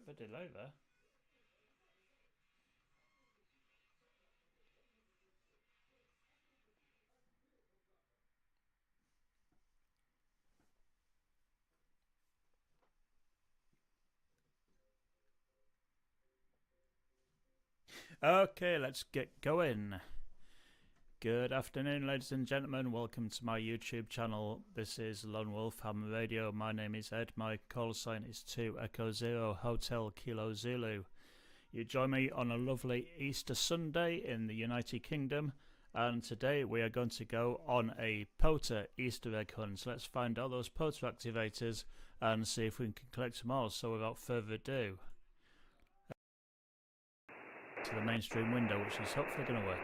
Bit of a delay there. Okay, let's get going. Good afternoon, ladies and gentlemen. Welcome to my YouTube channel. This is Lonewolfhamradio. My name is Ed. My call sign is 2 Echo 0 Hotel Kilo Zulu. You join me on a lovely Easter Sunday in the United Kingdom, and today we are going to go on a POTA Easter egg hunt. So let's find all those POTA activators and see if we can collect them all. So without further ado, to the mainstream window, which is hopefully going to work.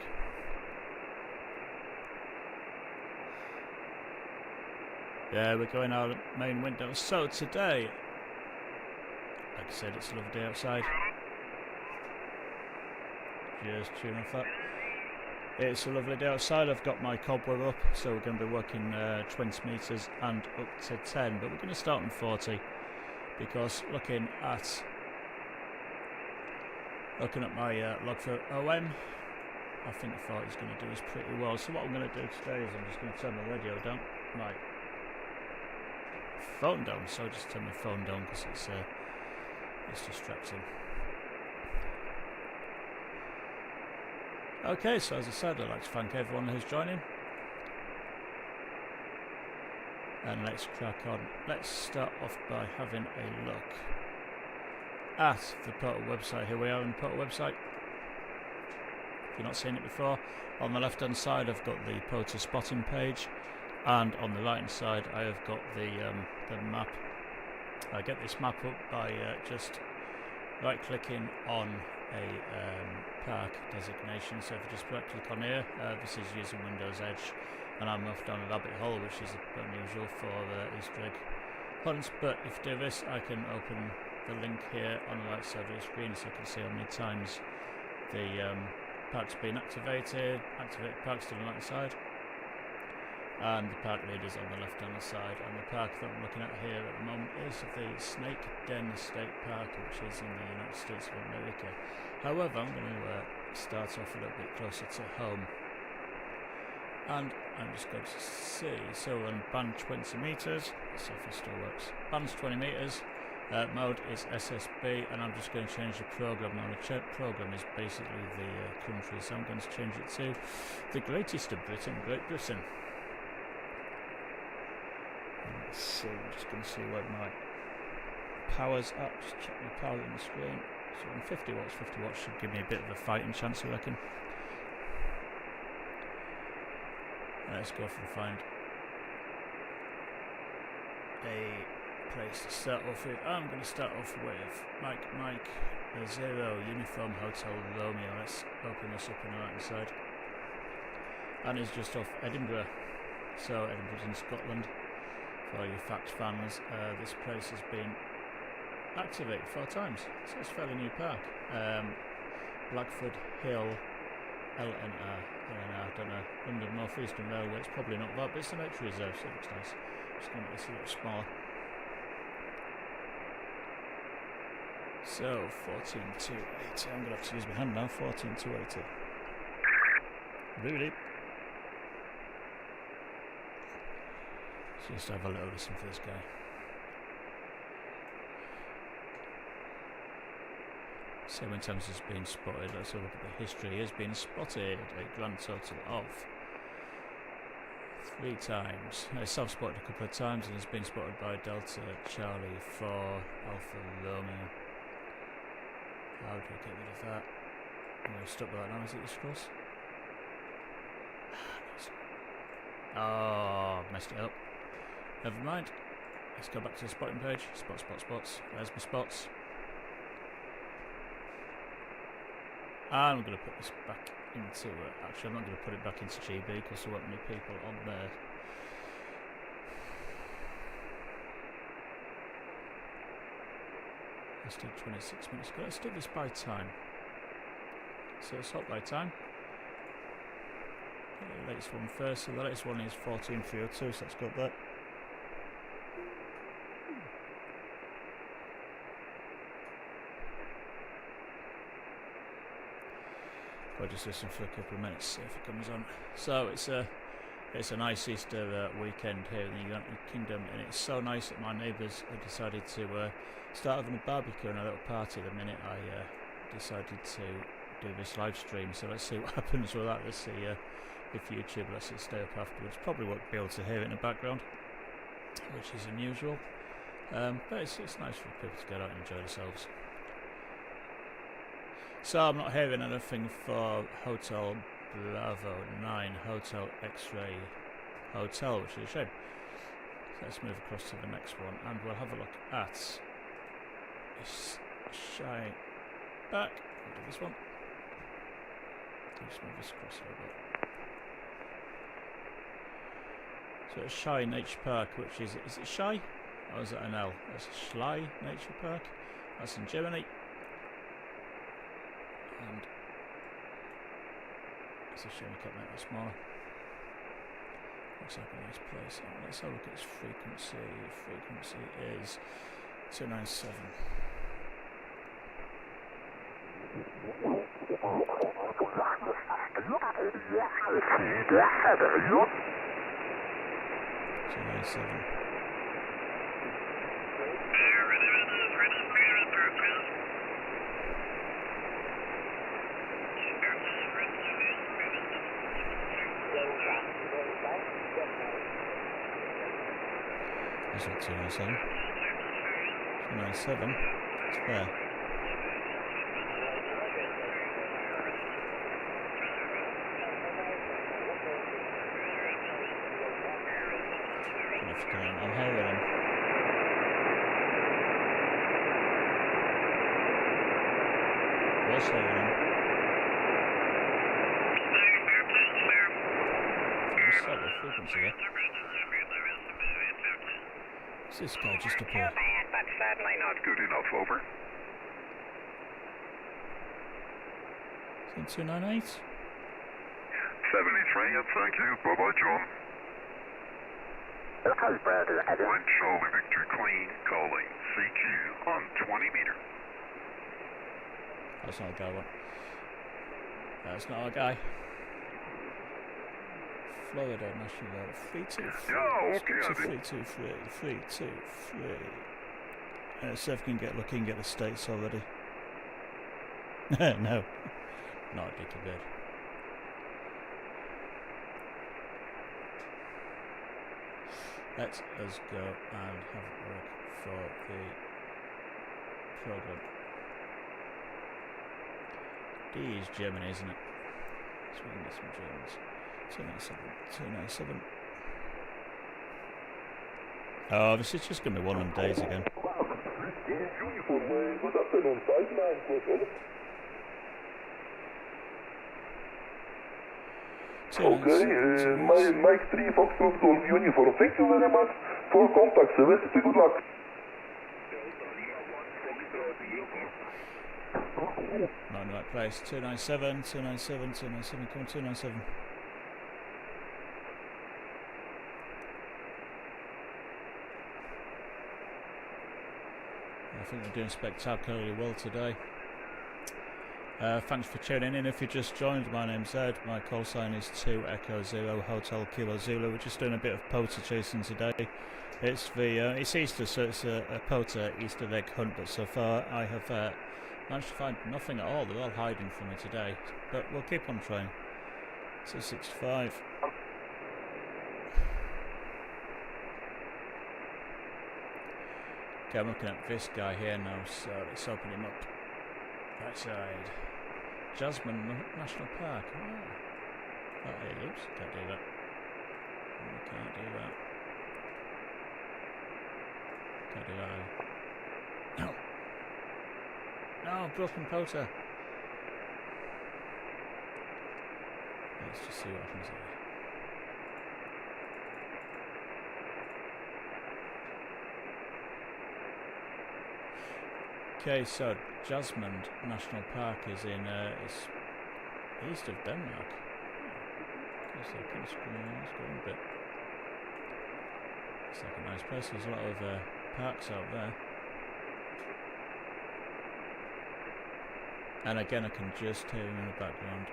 Yeah, we're going out the main window. So today, like I said, it's a lovely day outside. Just tune off that. It's a lovely day outside. I've got my cobweb up, so we're going to be working 20 metres and up to 10, but we're going to start on 40 because looking at my log for OM, I think 40 is going to do us pretty well. So what I'm going to do today is I'm just going to turn my radio down, my phone down. So I'll just turn my phone down because it's distracting. Okay, so as I said, I'd like to thank everyone who's joining. And let's crack on. Let's start off by having a look at the POTA website. Here we are on the POTA website. If you've not seen it before, on the left hand side I've got the POTA spotting page, and on the right hand side I have got the map. I get this map up by just right clicking on a park designation. So if you just right click on here, this is using Windows Edge, and I'm off down a rabbit hole, which is unusual for Easter egg hunts. But if you do this, I can open the link here on the right side of the screen so I can see how many times the park's been activated. Activate park still on the right side, and the park leaders on the left hand side. And the park that I'm looking at here at the moment is the Snake Den State Park, which is in the United States of America. However, I'm going to start off a little bit closer to home, and I'm just going to see. So we're on band 20 metres. Let's see if it still works. Band's 20 metres. Mode is SSB, and I'm just going to change the program. Now the program is basically the country, so I'm going to change it to the greatest of Britain, Great Britain. Let's see, I'm just going to see where my power's at. Just check my power on the screen. So on 50 watts, 50 watts should give me a bit of a fighting chance, I reckon. Let's go off and find a place to start off with. I'm going to start off with Mike 0 Uniform Hotel Romeo. Let's open this up on the right hand side, and it's just off Edinburgh. So Edinburgh's in Scotland. For you fact fans, this place has been activated 4 times, so it's a fairly new park. Blackford Hill LNR, I don't know, London North Eastern Railway. It's probably not that, but it's a nature reserve, so it looks nice. Just going to make this a little smaller. So 14,280. I'm going to have to use my hand now. 14,280. Really? So just have a little listen for this guy. So many times it's been spotted. Let's have a look at the history. He has been spotted a grand total of 3 times. Self-spotted a couple of times, and has been spotted by Delta Charlie for Alpha Romeo. How do I get rid of that? I'm stuck with that now. Is it this cross? Oh, messed it up. Never mind. Let's go back to the spotting page. Spots. There's my spots. And I'm going to put this back into... actually, I'm not going to put it back into GB because there weren't many people on there. Let's do 26 minutes ago. Let's do this by time. So let's hop by time. The latest one first. So the latest one is 14,302, so let's go up there. I'll just listen for a couple of minutes, see if it comes on. So it's a nice Easter weekend here in the United Kingdom, and it's so nice that my neighbours have decided to start having a barbecue and a little party the minute I decided to do this live stream. So let's see what happens with that. Let's see if YouTube lets it stay up afterwards. Probably won't be able to hear it in the background, which is unusual, but it's nice for people to get out and enjoy themselves. So I'm not hearing anything for Hotel Bravo 9 Hotel X-Ray Hotel, which is a shame. So let's move across to the next one, and we'll have a look at Shy Back. We'll do this one. Just move this across a little bit. So it's Shy Nature Park, which is it Shy? Or is it an L? That's Schlei Nature Park. That's in Germany. And it's a shame we can't make that smaller. Looks like a nice place. Oh, let's have a look at its frequency. Frequency is 297. That's not 297. 297. It's fair. I'm hearing him. Was hearing him. Let's set the frequency there. What's this guy just up here? That's sadly not good enough, over. Is it 298? 73, thank you. Bye-bye, John. One Charlie Victor clean, calling CQ on 20 meter. That's not a guy, one. That's not a guy. Florida National Road 323. Yeah, okay. 323. 323. See if we can get lucky and get the states already. No. Not a dicky bird. Let us go and have a look for the program. D is Germany, isn't it? So we can get some Germans. 297. 297. Oh, this is just going to be one of them days again. Okay, Mike 3 Foxtrot Golf Uniform. Thank you very much for contact service. Good luck. Not in the right place. 297, 297, 297. Come on, 297. I think we're doing spectacularly well today. Thanks for tuning in. If you just joined, my name's Ed. My call sign is 2 Echo 0 Hotel Kilo Zulu. We're just doing a bit of POTA chasing today. It's it's Easter, so it's a POTA Easter egg hunt. But so far, I have managed to find nothing at all. They're all hiding from me today, but we'll keep on trying. 265. Okay, I'm looking at this guy here now, so let's open him up. Right side. Jasmine National Park. Oh, hey, oops, can't do that. Can't do that. Can't do that. No. No, broken POTA. Let's just see what happens here. Okay, so Jasmine National Park is in it's east of Denmark. Okay, so kind of it's going a bit. It's like a nice place. There's a lot of parks out there. And again, I can just hear him in the background.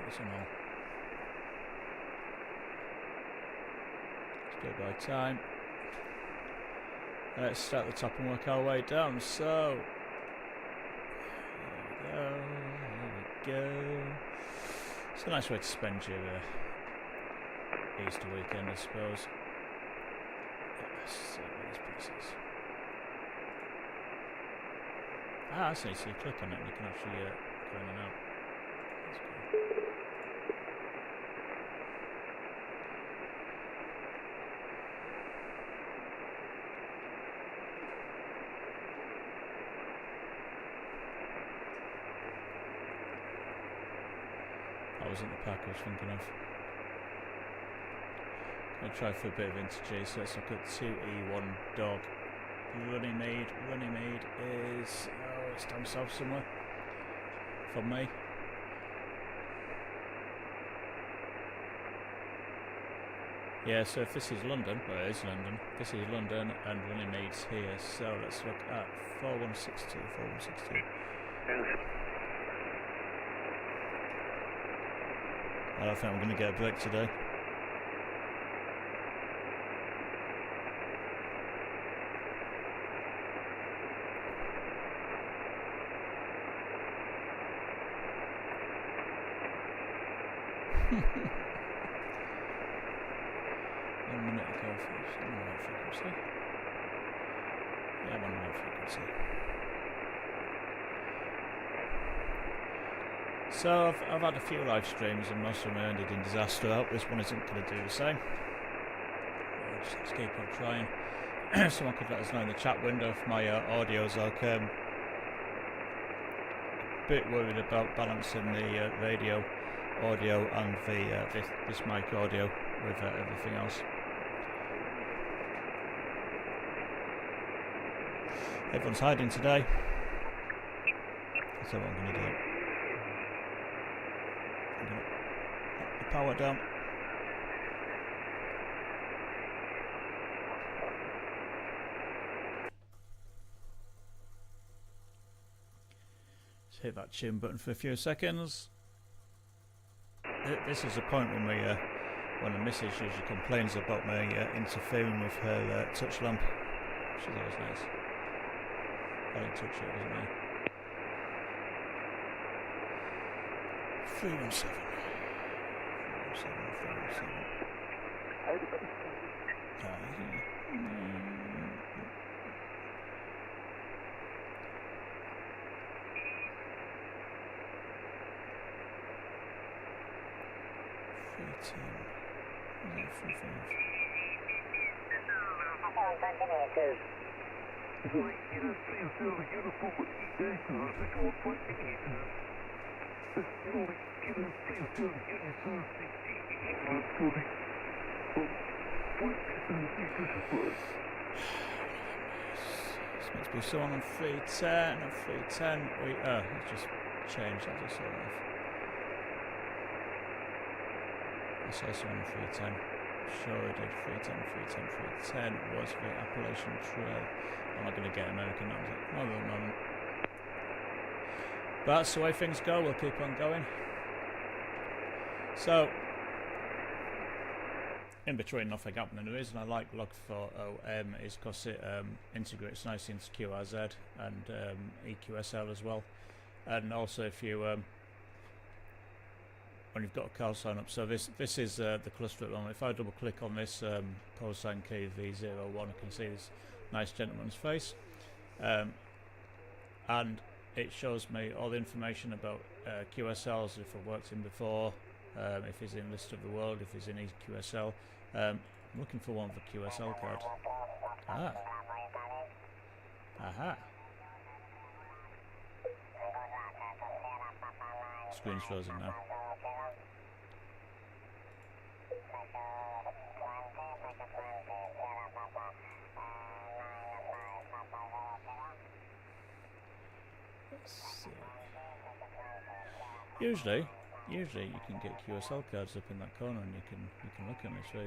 this on all. Let's do it by time. Let's start at the top and work our way down. So, here we go. It's a nice way to spend your Easter weekend, I suppose. Let's see where this place is. Ah, I see. So you click on it and you can actually go in and out. That's cool. That wasn't the pack I was thinking of. I'm going to try for a bit of vintage, so let's look at 2E1 dog. Runnymede is... oh, it's down south somewhere. From me. Yeah, so if this is London, well it is London, this is London and Runnymede's here, so let's look at 4162, 4162. I don't think I'm going to get a break today. One minute ago, first. 1 minute frequency. Yeah, 1 minute frequency. So I've had a few live streams and most of them ended in disaster. I hope this one isn't going to do the same. Just let's keep on trying. Someone could let us know in the chat window if my audio's okay. I'm a bit worried about balancing the radio audio and the this mic audio with everything else. Everyone's hiding today. That's what I'm going to do. I'm going to let the power down. Let's hit that tune button for a few seconds. This is the point when the missus usually complains about me interfering with her touch lamp. She's always nice. I didn't touch it, wasn't me. 317. 317. This must be someone on 310 and 310. It's just changed. I just saw that. I saw someone on 310. Sure I did. 310, 310, 310 was the Appalachian Trail. I'm not going to get American names at the moment. But that's the way things go. We'll keep on going. So, in between, nothing happening. The reason I like Log4OM is because it integrates nicely into QRZ and EQSL as well. And also, if you when you've got a call sign up, so this is the cluster at the moment. If I double click on this call sign KV01, I can see this nice gentleman's face, and it shows me all the information about QSLs if I've worked in before, if he's in list of the world, if he's in EQSL. I'm looking for one with a QSL card. Aha. Screen's frozen now. Let's see. Usually you can get QSL cards up in that corner and you can look at them. So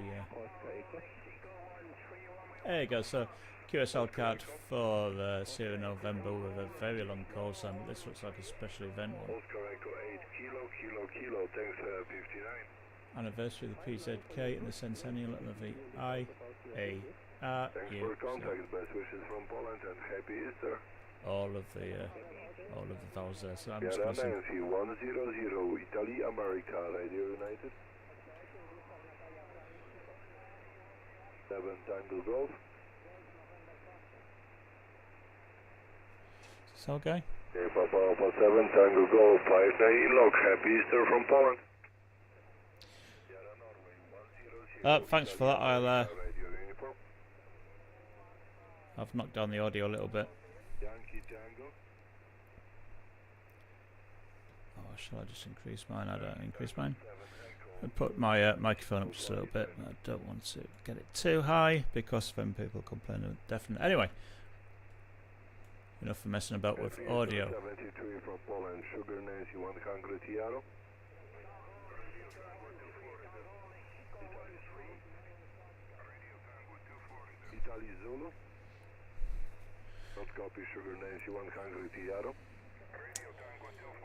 there you go. So QSL card for the 0 November with a very long call sign. This looks like a special event one. Kilo, thanks 59. Anniversary of the PZK and the centennial of the IAR. Thanks for contact, best wishes from Poland and happy Easter. All of the vowels there. So I'm just Sierra going to Nancy 100, Italy, America, Radio United. 7 Tango Golf. Is that okay? Okay, Papa Alpha 7 Tango Golf, 5 day log, happy Easter from Poland. Thanks for that. I've knocked down the audio a little bit. Yankee Tango. Oh, shall I just increase mine? I don't increase mine. I put my microphone up just a little bit. I don't want to get it too high because then people complain of deafening. Anyway, enough for messing about with audio. 73 from Poland, Sugar Nancy 100 Yaro. Italy Zulu. Not copy, Sugar Nancy 100 Yaro.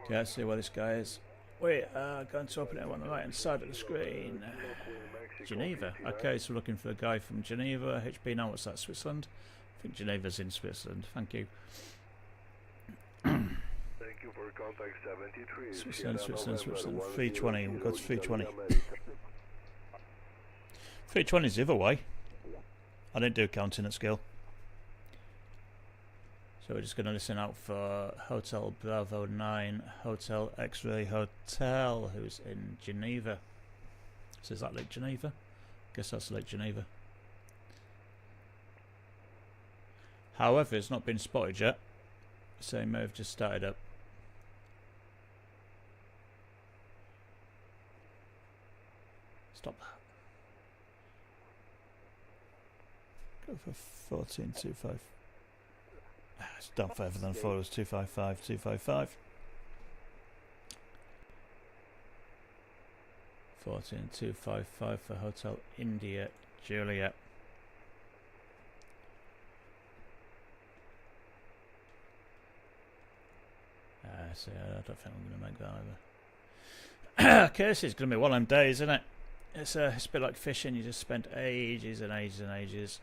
Okay, let's see where this guy is. Wait, going to open it on the right hand side of the screen. Geneva. Okay, so looking for a guy from Geneva. HB now, what's that, Switzerland? I think Geneva's in Switzerland. Thank you. Thank you for contact 73. Switzerland. 320. We'll go to 320. 320 is the other way. I don't do counting at scale. So we're just going to listen out for Hotel Bravo 9, Hotel X-Ray Hotel, who's in Geneva. So is that Lake Geneva? Guess that's Lake Geneva. However, it's not been spotted yet, so it may have just started up. Stop that. Go for 1425. It's done further than 4, it was 255, 255. 14255 for Hotel India Juliet. So I don't think I'm going to make that either. Okay, this is going to be one of them days, isn't it? It's a bit like fishing, you just spend ages and ages and ages.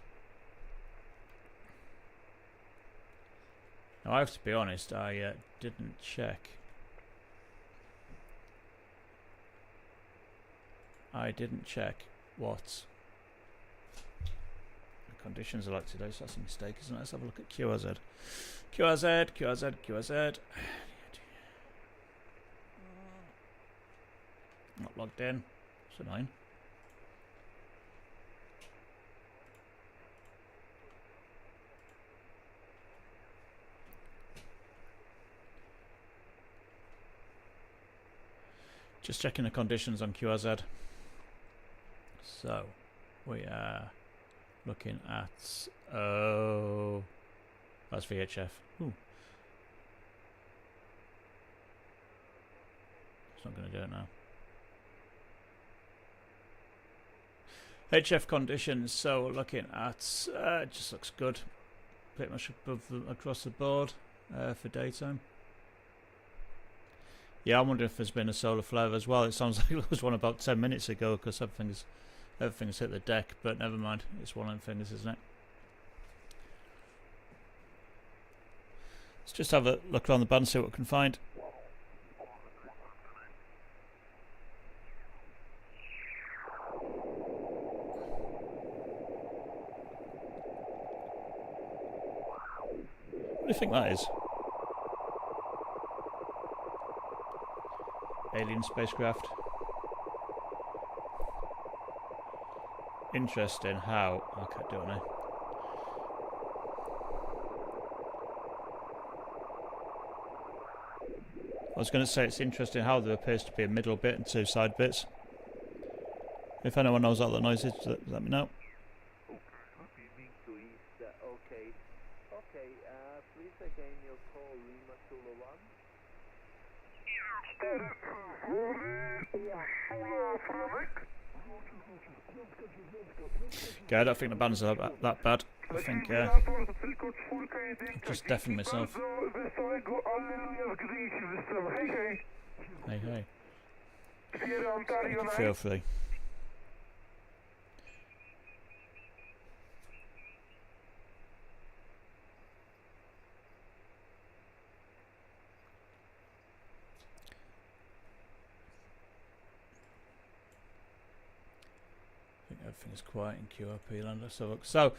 Now I have to be honest, I didn't check. I didn't check what the conditions are like today, so that's a mistake, isn't it? Let's have a look at QRZ. QRZ. Not logged in. It's annoying. Just checking the conditions on QRZ. So we are looking at that's VHF. Ooh. It's not going to do it now. HF conditions. So we're looking at it just looks good, pretty much across the board for daytime. Yeah, I'm wondering if there's been a solar flare as well. It sounds like there was one about 10 minutes ago because everything's hit the deck, but never mind. It's one of them things, isn't it? Let's just have a look around the band, see what we can find. What do you think that is? Alien spacecraft. Interesting how... I can't do it now. I was going to say it's interesting how there appears to be a middle bit and two side bits. If anyone knows what that noise is, let me know. Please again your call, Lima Sula 1. Okay, I don't think the bands are that bad. I think I've just deafened myself. Hey. Sierra Ontario 9. Feel free. I think everything's quiet in QRP land. Let's have a look. So,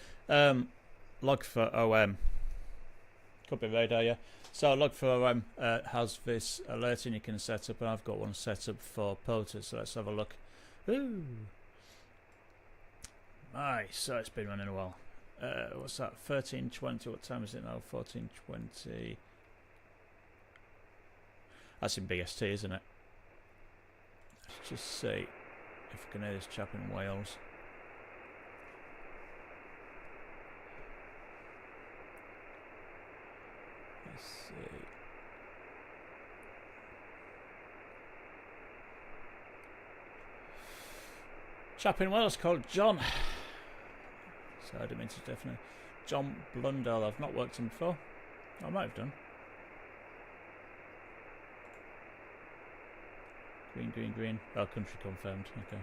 log for OM. Could be radar, yeah. So log for OM has this alerting you can set up, and I've got one set up for POTA, so let's have a look. Ooh. Nice, so it's been running a while. What's that? 13:20, what time is it now? 14:20. That's in BST, isn't it? Let's just see if we can hear this chap in Wales. Let's see. Chap in Wales called John. So I didn't mean to definitely. John Blundell. I've not worked him before. I might have done. Green, green, green. Oh, country confirmed. Okay.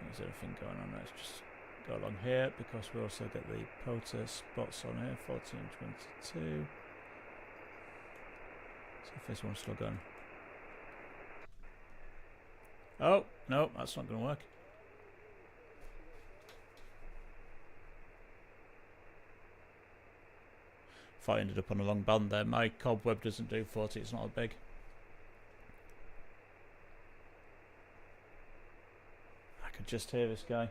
There's anything going on. Let's just go along here because we also get the POTA spots on here. 14:22. So if this one's still going. Oh, no, that's not going to work. Thought I ended up on a long band there. My cobweb doesn't do 40, it's not that big. I could just hear this guy.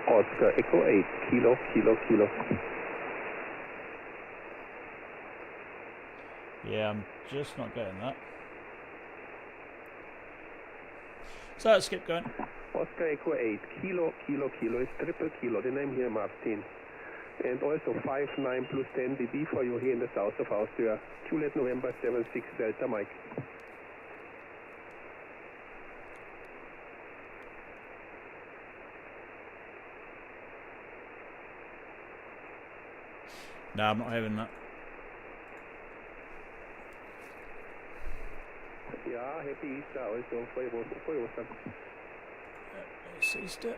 Oscar Echo 8, kilo, kilo, kilo. Yeah, I'm just not getting that. So let's keep going. Oscar Echo 8, kilo, kilo, kilo is triple kilo. The name here, Martin. And also 59 plus 10 dB for you here in the south of Austria. Juliet November 76 Delta Mike. No, I'm not hearing that. Ja, happy Easter also for you, son. It's Easter.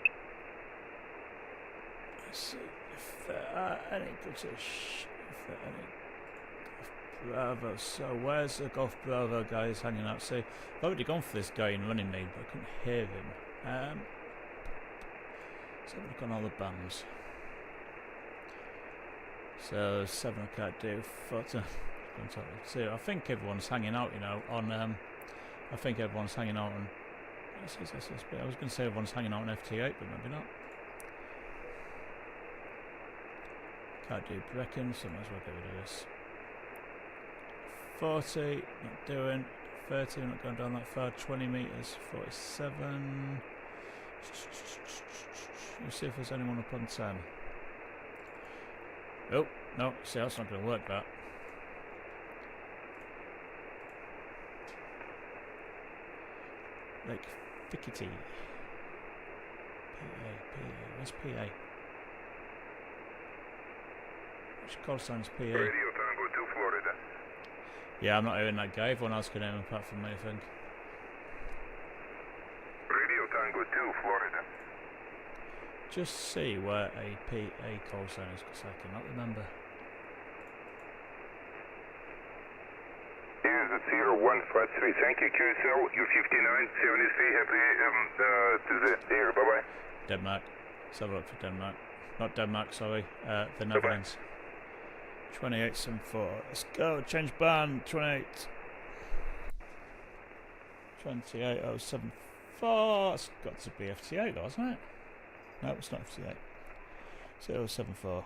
Let's see if there are any British. If there are any Golf Bravo. So where's the Golf Bravo guys hanging out? See, I've already gone for this guy in running me, but I couldn't hear him. Let's have a look on all the bands. So 7 I can't do. 14. So I think everyone's hanging out, you know, on. I think everyone's hanging out on. I was going to say everyone's hanging out on FT8, but maybe not. Can't do Brecon, so might as well get rid of this. 40, not doing. 30, not going down that far. 20 metres, 47. Let's see if there's anyone up on 10. Oh, no, see, that's not going to work, that. Like Fickety. PA. Where's PA? Which call sign's PA? Radio Tango 2 Florida. Yeah, I'm not hearing that guy. Everyone else can hear him apart from me, I think. Radio Tango 2 Florida. Just see where a PA call sign is, because I cannot remember. Here's the 0153. Thank you, QSL. U5973. Happy to the air. Bye bye. Denmark. Let's have a look for Denmark. Not Denmark, sorry. The Netherlands. 2874. Let's go. Change band. 28. 28074. It's got to be FT8 though, hasn't it? No, it's not FT8. 074.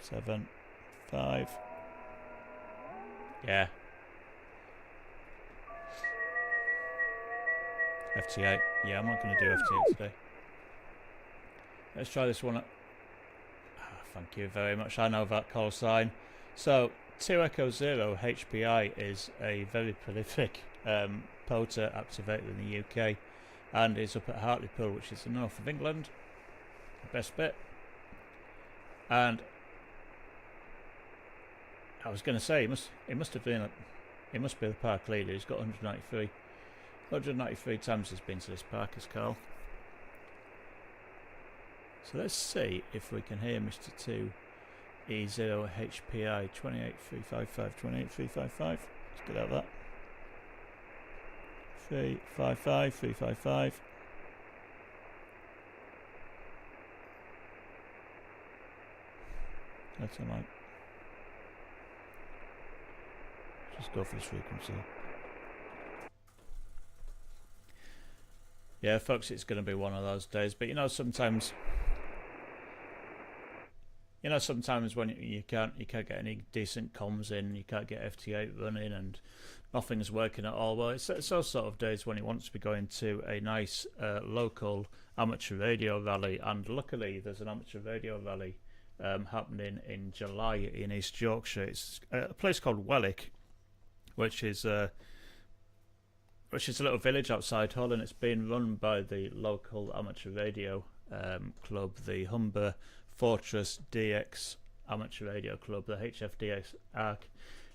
7 5. Yeah. FT8. Yeah, I'm not going to do FT8 today. Let's try this one. Thank you very much. I know that call sign. So 2 Echo 0 HPI is a very prolific POTA activator in the UK, and is up at Hartlepool, which is the north of England, the best bit. And I was going to say, he must be the park leader. He's got 193 times he's been to this park, as Carl. So let's see if we can hear Mr. 2E0 HPI 28355 28355. Let's get out that. 355 355. That's all right. Just go for this frequency. Yeah, folks, it's going to be one of those days. But sometimes when you can't get any decent comms in, you can't get FT8 running, and nothing's working at all. Well, it's those sort of days when you want to be going to a nice local amateur radio rally, and luckily there's an amateur radio rally happening in July in East Yorkshire. It's a place called Welwick, which is a little village outside Hull, and it's being run by the local amateur radio club, the Humber Fortress DX Amateur Radio Club, the HFDX ARC.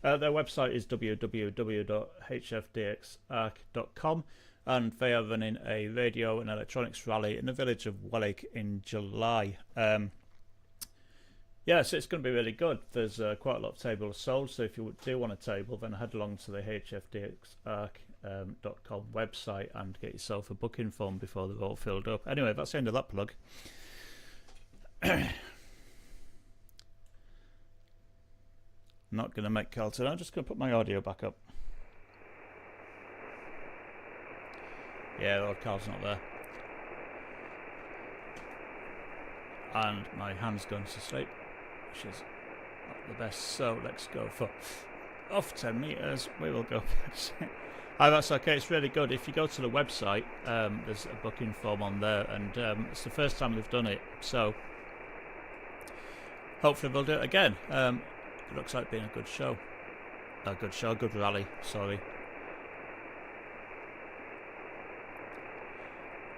Their website is www.hfdxarc.com, and they are running a radio and electronics rally in the village of Welwick in July. Yeah, so it's going to be really good. There's quite a lot of tables sold, so if you do want a table, then head along to the hfdxarc.com website and get yourself a booking form before they're all filled up. Anyway, that's the end of that plug. Not going to make Carlton. I'm just going to put my audio back up. Yeah, Lord Carl's not there. And my hand's gone to sleep, which is not the best. So let's go for off 10 meters. We will go. Oh, that's okay. It's really good. If you go to the website, there's a booking form on there, and it's the first time we've done it. So hopefully we'll do it again. It looks like being a good show. Good rally, sorry.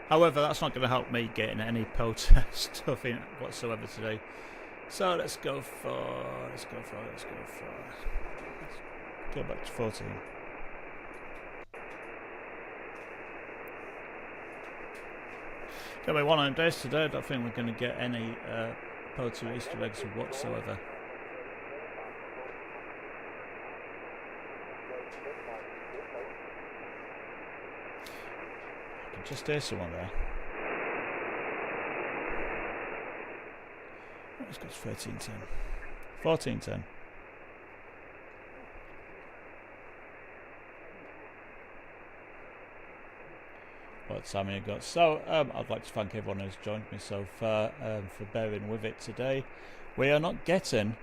However, that's not going to help me getting any POTA stuff in whatsoever today. So let's go back to 14. Gonna be one of them days today. I don't think we're going to get any POTA Easter eggs whatsoever. Just hear someone there. Let's go to 1310. 1410. What time have you got? So, I'd like to thank everyone who's joined me so far for bearing with it today. We are not catching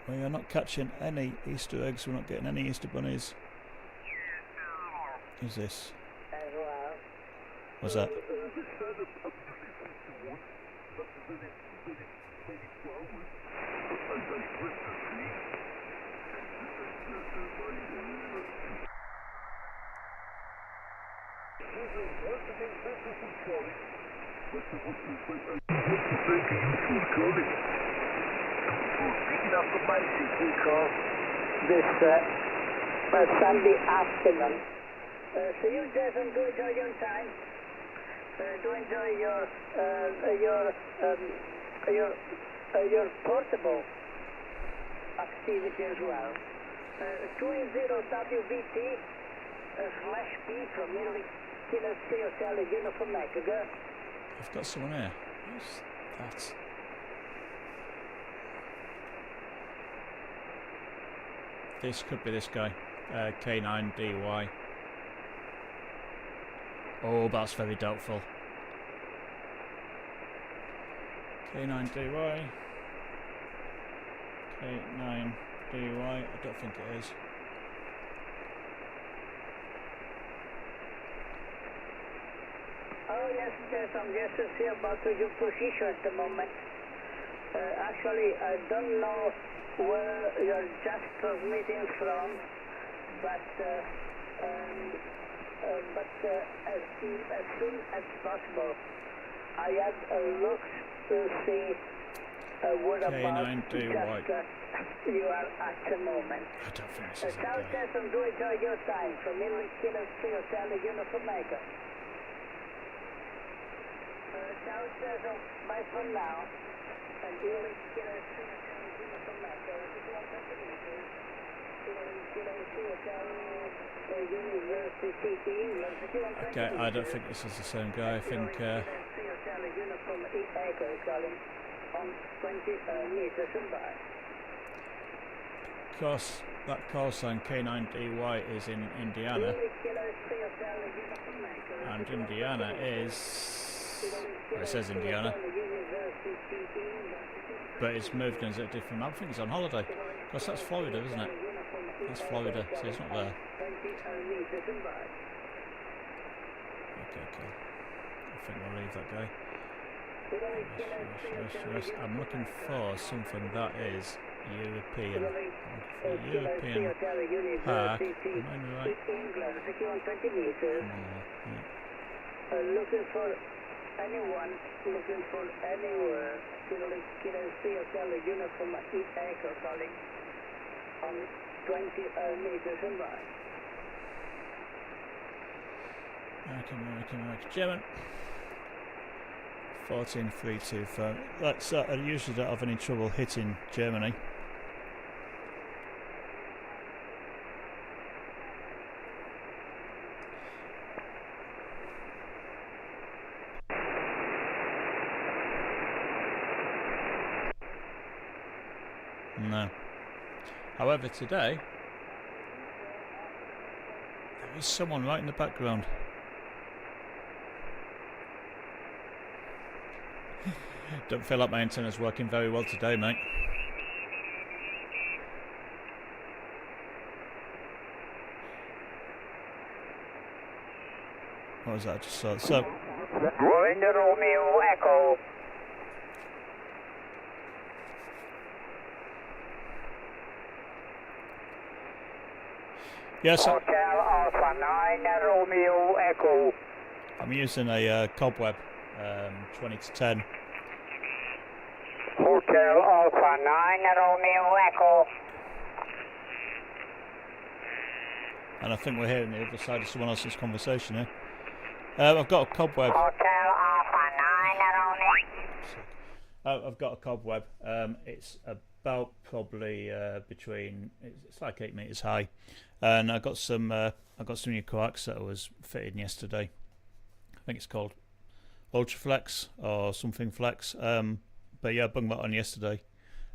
any Easter eggs. We're not getting any Easter bunnies. Who's this? What's that? Picking up the basic because this Sunday afternoon. So you gentlemen go enjoy your time. Do enjoy your portable activity as well. 20 WBT /P from nearly Kilo Hotel Uniform Mega. I've got someone here. Who's that? This could be this guy. K9DY. Oh, that's very doubtful. K9DY. K9DY. I don't think it is. Oh yes, I'm just to see about your position at the moment. Actually, I don't know where you're just transmitting from, but as soon as possible, I had a look to see what about you are at the moment. I don't think this is South okay. Western, do enjoy your time from Inlet Killer 3 Hotel Uniform Maker. South Western, bye for now. And Inlet Killer 3 Hotel Uniform Maker. If you want to meet Inlet Killer 3 Hotel University England. Okay, I don't think this is the same guy. I think. Uniform Echo calling on 20 meters and by. Of course, that call sign K9DY is in Indiana, and Indiana is. Well, it says Indiana, but it's moved and it's at different. I think it's on holiday. Because that's Florida, isn't it? That's Florida, so it's not there. Okay, cool. I think we'll leave that guy. Yes. I'm looking for something that is European. European park. Am I right? Looking for anyone, looking for anywhere. Kilo uniform Echo calling on 20 meters and by. American. German. 14325. That's I usually don't have any trouble hitting Germany. No. However, today there is someone right in the background. Don't feel like my antenna's working very well today, mate. What was that I just saw? So, Rolling Romeo Echo. yes, Hotel Alpha 9 Romeo Echo. I'm using a Cobweb 20 to 10. Hotel Alpha 9 Romeo Echo. And I think we're hearing the other side of someone else's conversation here. I've got a Cobweb. Hotel Alpha 9 Romeo. I've got a Cobweb. It's about probably between. It's like 8 meters high, and I got some new coax that was fitted yesterday. I think it's called Ultraflex or something Flex. But yeah, I bunged that on yesterday,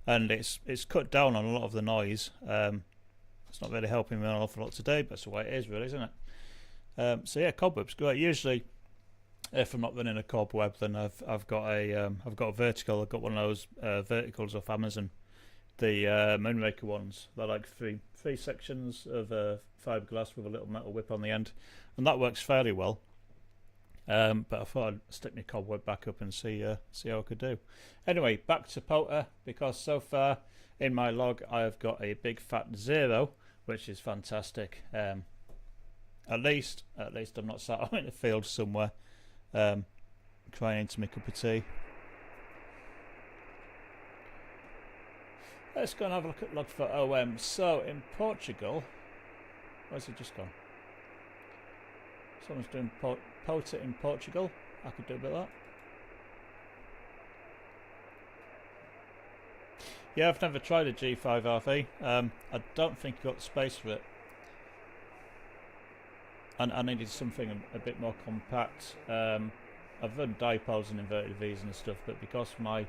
and it's cut down on a lot of the noise. It's not really helping me an awful lot today, but that's the way it is, really, isn't it? So yeah, Cobweb's great. Usually, if I'm not running a Cobweb, then I've got a vertical. I've got one of those verticals off Amazon, the Moonraker ones. They're like three sections of fiberglass with a little metal whip on the end, and that works fairly well. But I thought I'd stick my Cobweb back up and see how I could do. Anyway, back to POTA, because so far in my log I have got a big fat 0, which is fantastic. At least I'm not sat out in the field somewhere crying into my cup of tea. Let's go and have a look at log for OM. So in Portugal, where's it just gone? Someone's doing POTA in Portugal. I could do a bit of that. Yeah, I've never tried a G5RV. I don't think I've got the space for it. And I needed something a bit more compact. I've run dipoles and inverted V's and stuff, but because my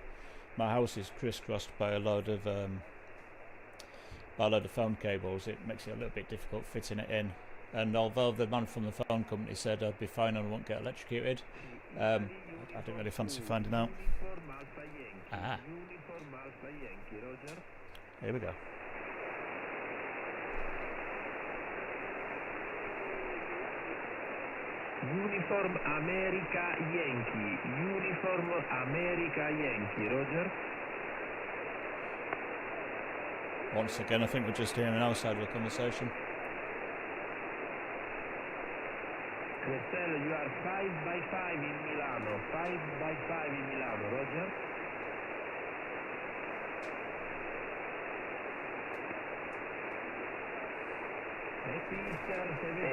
house is crisscrossed by a load of phone cables, it makes it a little bit difficult fitting it in. And although the man from the phone company said I'd be fine and I won't get electrocuted, I don't really fancy finding out. Ah. Here we go. Uniform America Yankee. Uniform America Yankee. Roger. Once again, I think we're just hearing our side of the conversation. Costello, you are 5x5 in Milano. 5x5 in Milano, Roger?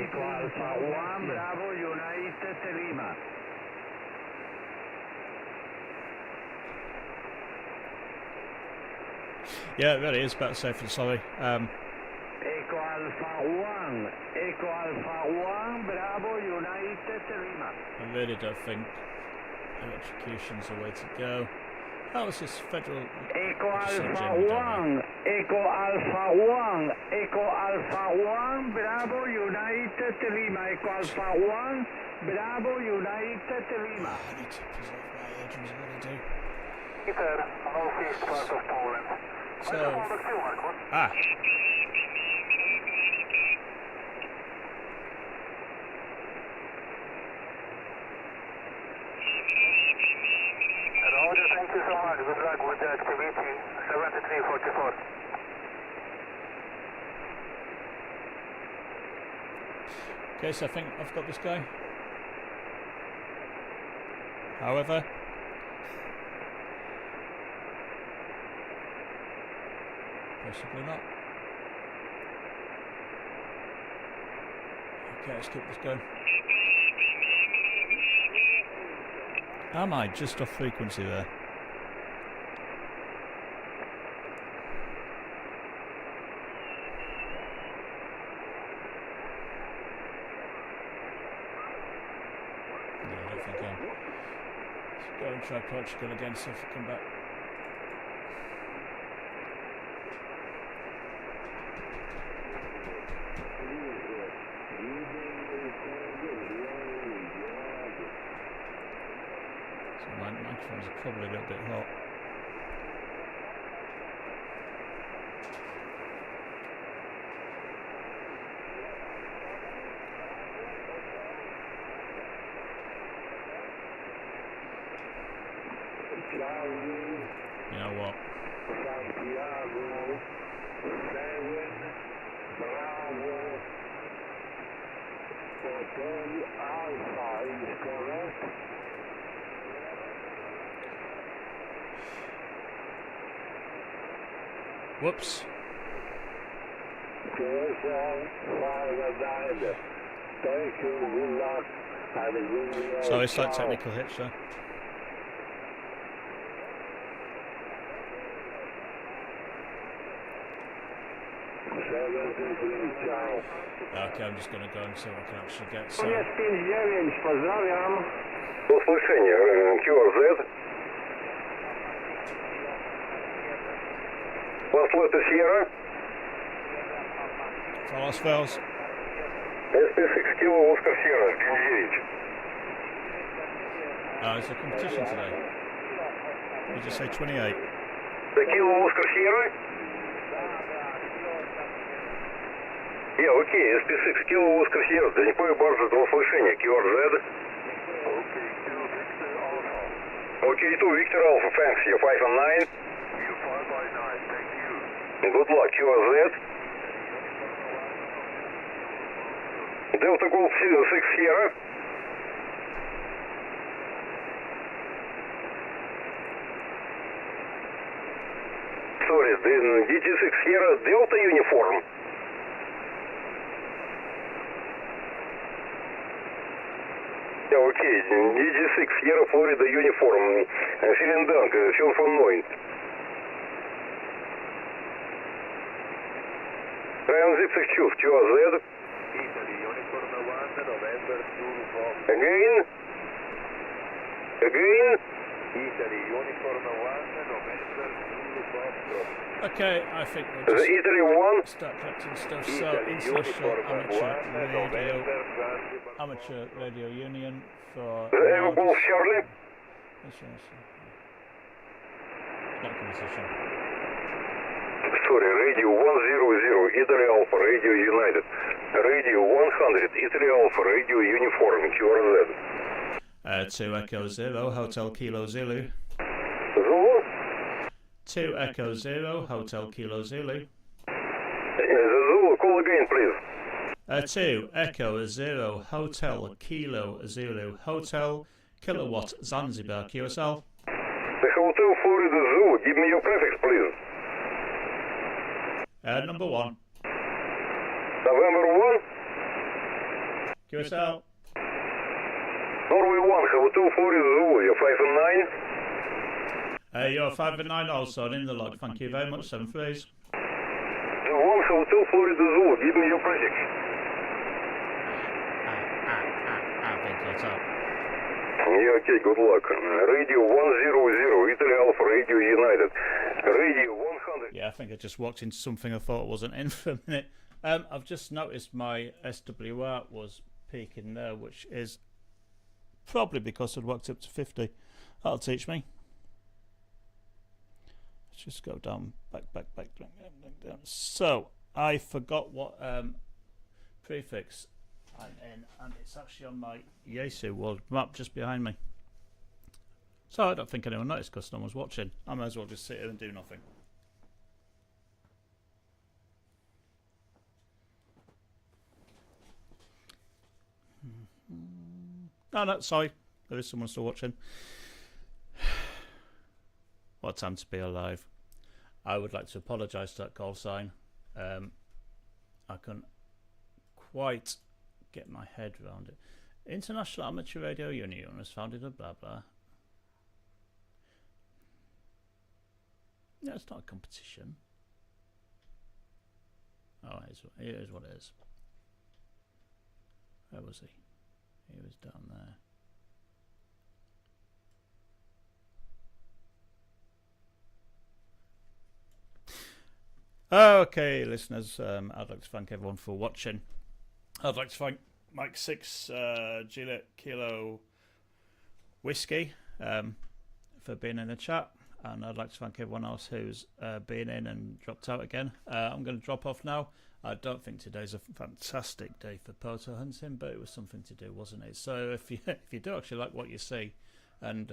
Eco Alpha 1, Bravo, United Lima. Yeah, it really is better safe than sorry. Eco Alpha 1, Eco Alpha 1, Bravo, United Lima. I really don't think electrocution's the way to go. How is this federal... Eco Alpha 1, Eco Alpha 1, Eco Alpha 1, Bravo, United Lima. Eco Alpha 1, Bravo, United Lima. I need to preserve my eardrums, I really do. Northeast part of Poland. So... Roger, thank you so much. Good luck with the activity. 7344. Okay, so I think I've got this guy. However... possibly not. Okay, let's keep this going. Am I just off frequency there? No, I don't think I am. Let's go and try Portugal again, see if we come back. My microphones are probably a little bit hot. You know what? Whoops. Sorry, slight technical hitch there. Okay, I'm just going to go and see what I can actually get. So. Услышание, QRZ. Last letter Sierra. False fails. SP6 Kilo Oscar Sierra, 59. It's a competition today. You just say 28. The Kilo Oscar Sierra? Yeah, okay, SP6 Kilo Oscar Sierra, Даниковый баржа до услышания, QRZ. Okay, 2 Victor Alpha, thanks, you 5 and 9. You 5 by 9, thank you. Good luck, QRZ. Delta Golf 6 Sierra. Sorry, DG6 Sierra, Delta uniform. Okay, DG6 Sierra, Florida uniform. Vielen Dank, viel von 9. Transit Choose, QRZ. Italy, uniform 1, November 2, Again? Again? Italy, uniform 1, November 2, Okay, I think we'll just Italy 1. start collecting stuff. So, International Amateur Radio Union for... Echo Golf Charlie. Not competition. Sorry, Radio 100, Italy Alpha, Radio United. Radio 100, Italy Alpha, Radio Uniform, QRZ. 2 Echo 0, Hotel Kilo Zulu. Zulu? 2 Echo 0, Hotel Kilo Zulu. again, please. 2 Echo 0 Hotel Kilo Zulu Hotel Kilowatt Zanzibar QSL. The Hotel Florida Zoo, give me your prefix, please. Number 1 November 1, QSL. Norway 1, Hotel Florida Zoo, you're 5 and 9. You're 5 and 9 also in the log. Thank you very much. 7 freeze. The 1, Hotel Florida Zoo, give me your prefix. I've been cut out. Yeah, okay, good luck. Radio 100, Italy Alpha, Radio United. Radio 100. Yeah, I think I just walked into something I thought wasn't in for a minute. I've just noticed my SWR was peaking there, which is probably because I'd worked up to 50. That'll teach me. Let's just go down, back, down. So, I forgot what prefix I'm in, and it's actually on my Yaesu world map just behind me. So I don't think anyone noticed because no one's watching. I might as well just sit here and do nothing. No, sorry. There is someone still watching. What time to be alive. I would like to apologise to that call sign. I couldn't quite get my head around it. International Amateur Radio Union was founded in blah blah. No, it's not a competition. Oh, it is what it is. Where was he? He was down there. Okay, listeners, I'd like to thank everyone for watching. I'd like to thank Mike 6 Juliet Kilo Whiskey for being in the chat, and I'd like to thank everyone else who's been in and dropped out again. I'm going to drop off now. I don't think today's a fantastic day for POTA hunting, but it was something to do, wasn't it? So if you do actually like what you see, and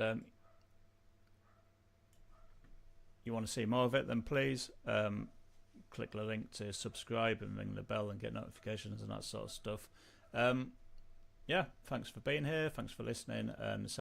you want to see more of it, then please click the link to subscribe and ring the bell and get notifications and that sort of stuff. Yeah, thanks for being here, thanks for listening, and